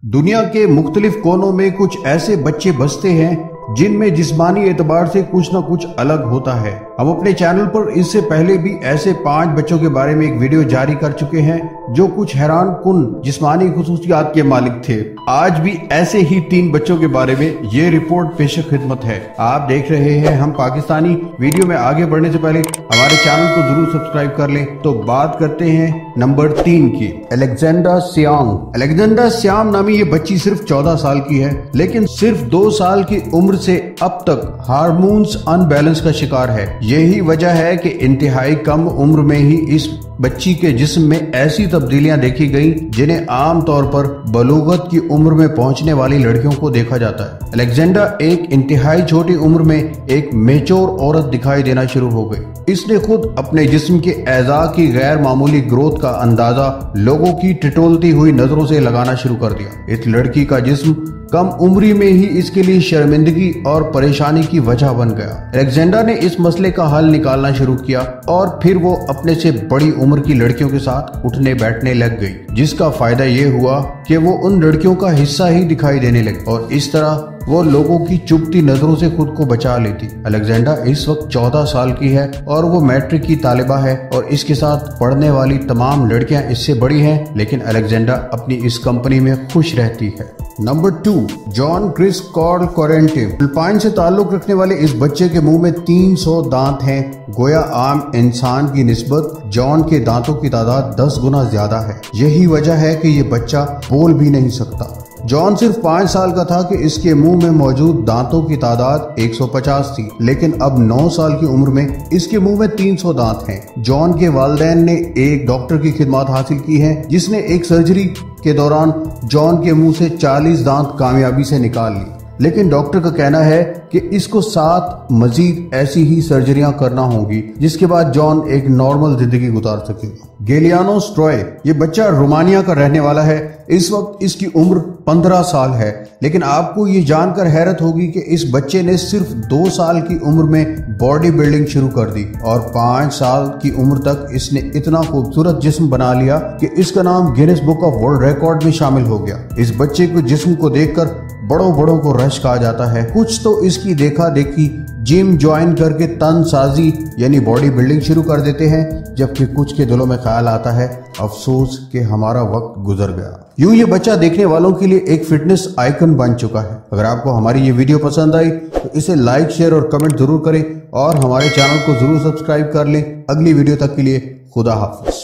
दुनिया के मुख्तलिफ कोनों में कुछ ऐसे बच्चे बसते हैं जिनमें जिस्मानी एतबार से कुछ न कुछ अलग होता है। हम अपने चैनल पर इससे पहले भी ऐसे 5 बच्चों के बारे में एक वीडियो जारी कर चुके हैं जो कुछ हैरान कुन जिस्मानी खुसूसियात के मालिक थे। आज भी ऐसे ही 3 बच्चों के बारे में ये रिपोर्ट पेश खिदमत है। आप देख रहे हैं हम पाकिस्तानी। वीडियो में आगे बढ़ने से पहले हमारे चैनल को जरूर सब्सक्राइब कर लें। तो बात करते हैं नंबर 3 की, अलेक्जेंडा सियांग। अलेक्जेंडा सियांग नामी ये बच्ची सिर्फ 14 साल की है, लेकिन सिर्फ 2 साल की उम्र से अब तक हार्मोन्स अनबैलेंस का शिकार है। यही वजह है कि इंतहाई कम उम्र में ही इस बच्ची के जिस्म में ऐसी तब्दीलियां देखी गई जिन्हें आम तौर पर बलूगत की उम्र में पहुंचने वाली लड़कियों को देखा जाता है। अलेक्जेंडा एक इंतहाई छोटी उम्र में एक मेच्योर औरत दिखाई देना शुरू हो गई। इसने खुद अपने जिस्म के एज़ा की गैर मामूली ग्रोथ का अंदाजा लोगों की टिटोलती हुई नजरों से लगाना शुरू कर दिया। इस लड़की का जिस्म कम उम्री में ही इसके लिए शर्मिंदगी और परेशानी की वजह बन गया। अलेक्जेंडा ने इस मसले का हल निकालना शुरू किया और फिर वो अपने से बड़ी उम्र की लड़कियों के साथ उठने बैठने लग गई, जिसका फायदा ये हुआ कि वो उन लड़कियों का हिस्सा ही दिखाई देने लगी और इस तरह वो लोगों की चुभती नजरों से खुद को बचा लेती। अलेक्जेंडा इस वक्त 14 साल की है और वो मैट्रिक की तालिबा है और इसके साथ पढ़ने वाली तमाम लड़कियां इससे बड़ी हैं, लेकिन अलेक्जेंडा अपनी इस कंपनी में खुश रहती है। Number 2, John Chris Carl Corrente. Philippine से ताल्लुक रखने वाले इस बच्चे के मुंह में 300 दांत हैं। गोया आम इंसान की निस्बत जॉन के दांतों की तादाद 10 गुना ज्यादा है। यही वजह है कि ये बच्चा बोल भी नहीं सकता। जॉन सिर्फ 5 साल का था कि इसके मुंह में मौजूद दांतों की तादाद 150 थी, लेकिन अब 9 साल की उम्र में इसके मुंह में 300 दांत हैं। जॉन के वालिदैन ने एक डॉक्टर की खिदमत हासिल की है जिसने एक सर्जरी के दौरान जॉन के मुंह से 40 दांत कामयाबी से निकाल ली, लेकिन डॉक्टर का कहना है कि इसको 7 मजीद ऐसी ही सर्जरियां करना होगी जिसके बाद जॉन एक नॉर्मल जिंदगी गुजार सकेगा। गेलियानो स्ट्रॉय, ये बच्चा रोमानिया का रहने वाला है। इस वक्त इसकी उम्र 15 साल है, लेकिन आपको ये जानकर हैरत होगी कि इस बच्चे ने सिर्फ 2 साल की उम्र में बॉडी बिल्डिंग शुरू कर दी और 5 साल की उम्र तक इसने इतना खूबसूरत जिस्म बना लिया कि इसका नाम Guinness book of world record में शामिल हो गया। इस बच्चे के जिस्म को देखकर बड़ों को रश कहा जाता है। कुछ तो इसकी देखा देखी जिम ज्वाइन करके तन साजी यानी बॉडी बिल्डिंग शुरू कर देते हैं, जबकि कुछ के दिलों में ख्याल आता है अफसोस कि हमारा वक्त गुजर गया। यूं ये बच्चा देखने वालों के लिए एक फिटनेस आइकन बन चुका है। अगर आपको हमारी ये वीडियो पसंद आई तो इसे लाइक, शेयर और कमेंट जरूर करें और हमारे चैनल को जरूर सब्सक्राइब कर लें। अगली वीडियो तक के लिए खुदा हाफिज।